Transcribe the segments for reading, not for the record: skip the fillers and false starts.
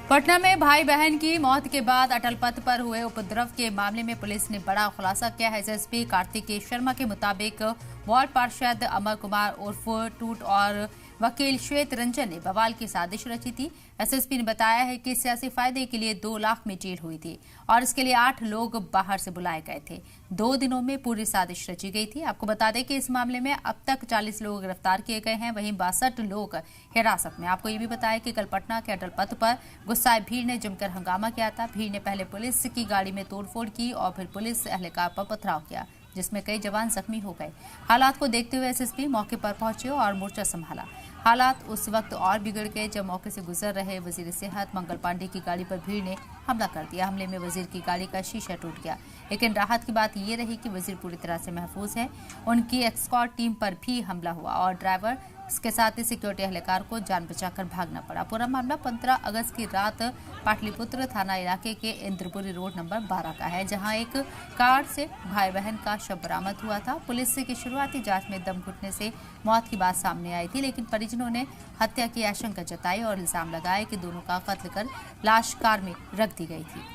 पटना में भाई बहन की मौत के बाद अटल पथ पर हुए उपद्रव के मामले में पुलिस ने बड़ा खुलासा किया है। एसएसपी कार्तिकेय शर्मा के मुताबिक वार्ड पार्षद अमर कुमार उर्फ टूट और वकील श्वेत रंजन ने बवाल की साजिश रची थी। एसएसपी ने बताया है कि सियासी फायदे के लिए 2 लाख में डील हुई थी और इसके लिए 8 लोग बाहर से बुलाए गए थे। 2 दिनों में पूरी साजिश रची गई थी। आपको बता दें कि इस मामले में अब तक 40 लोग गिरफ्तार किए गए हैं, वहीं 62 लोग हिरासत में। आपको ये भी बताया कि कल पटना के अटल पथ पर गुस्साए भीड़ ने जमकर हंगामा किया था। भीड़ ने पहले पुलिस की गाड़ी में तोड़फोड़ की और फिर पुलिस एहलकार पर पथराव किया, जिसमें कई जवान जख्मी हो गए। हालात को देखते हुए एसएसपी मौके पर पहुंचे और मोर्चा संभाला। हालात उस वक्त और बिगड़ गए जब मौके से गुजर रहे वजीर सेहत मंगल पांडे की गाड़ी पर भीड़ ने हमला कर दिया। हमले में वजीर की गाड़ी का शीशा टूट गया, लेकिन राहत की बात यह रही कि वजीर पूरी तरह से महफूज है। उनकी एस्कॉर्ट टीम पर भी हमला हुआ और ड्राइवर इसके साथ ही सिक्योरिटी एहलकार को जान बचाकर भागना पड़ा। पूरा मामला 15 अगस्त की रात पाटलिपुत्र थाना इलाके के इंद्रपुरी रोड नंबर 12 का है, जहां एक कार से भाई बहन का शव बरामद हुआ था। पुलिस की शुरुआती जांच में दम घुटने से मौत की बात सामने आई थी, लेकिन परिजनों ने हत्या की आशंका जताई और इल्जाम लगाया कि दोनों का कत्ल कर लाश कार में रख दी गई थी।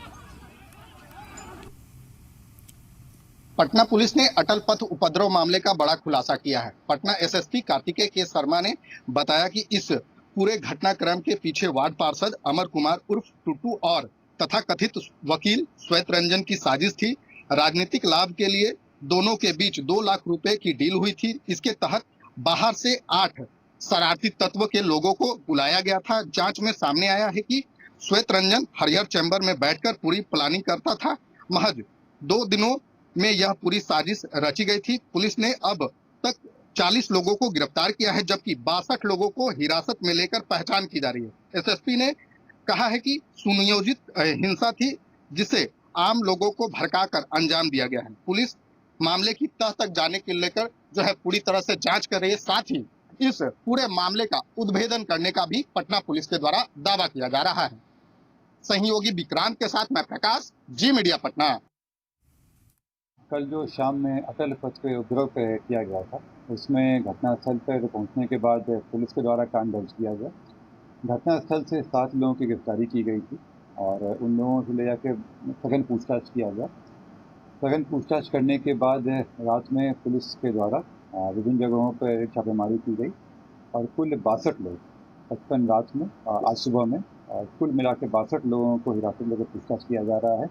पटना पुलिस ने अटल पथ उपद्रव मामले का बड़ा खुलासा किया है। पटना एसएसपी कार्तिकेय के शर्मा ने बताया कि इस पूरे घटनाक्रम के पीछे वार्ड पार्षद अमर कुमार उर्फ टुट्टू और तथाकथित वकील श्वेत रंजन की साजिश थी। राजनीतिक लाभ के लिए दोनों के बीच 2 लाख रुपए की डील हुई थी। इसके तहत बाहर से 8 शरारती तत्व के लोगों को बुलाया गया था। जांच में सामने आया है कि श्वेत रंजन हरिहर चैम्बर में बैठकर पूरी प्लानिंग करता था। महज 2 दिनों में यह पूरी साजिश रची गई थी। पुलिस ने अब तक 40 लोगों को गिरफ्तार किया है, जबकि 62 लोगों को हिरासत में लेकर पहचान की जा रही है। एसएसपी ने कहा है कि सुनियोजित हिंसा थी, जिसे आम लोगों को भड़काकर अंजाम दिया गया है। पुलिस मामले की तह तक जाने के लेकर जो है पूरी तरह से जांच कर रही है। साथ ही इस पूरे मामले का उद्भेदन करने का भी पटना पुलिस के द्वारा दावा किया जा रहा है। सहयोगी विक्रांत के साथ मैं प्रकाश, जी मीडिया पटना। कल जो शाम में अटल पथ पे उपद्रव किया गया था, उसमें घटनास्थल पर पहुंचने के बाद पुलिस के द्वारा कांड दर्ज किया गया। घटनास्थल से 7 लोगों की गिरफ्तारी की गई थी और उन लोगों से ले जाकर सघन पूछताछ किया गया। सघन पूछताछ करने के बाद रात में पुलिस के द्वारा विभिन्न जगहों पर छापेमारी की गई और कुल 62 लोग 55 रात में आज सुबह में कुल मिला के 62 लोगों को हिरासत में लेकर पूछताछ किया जा रहा है।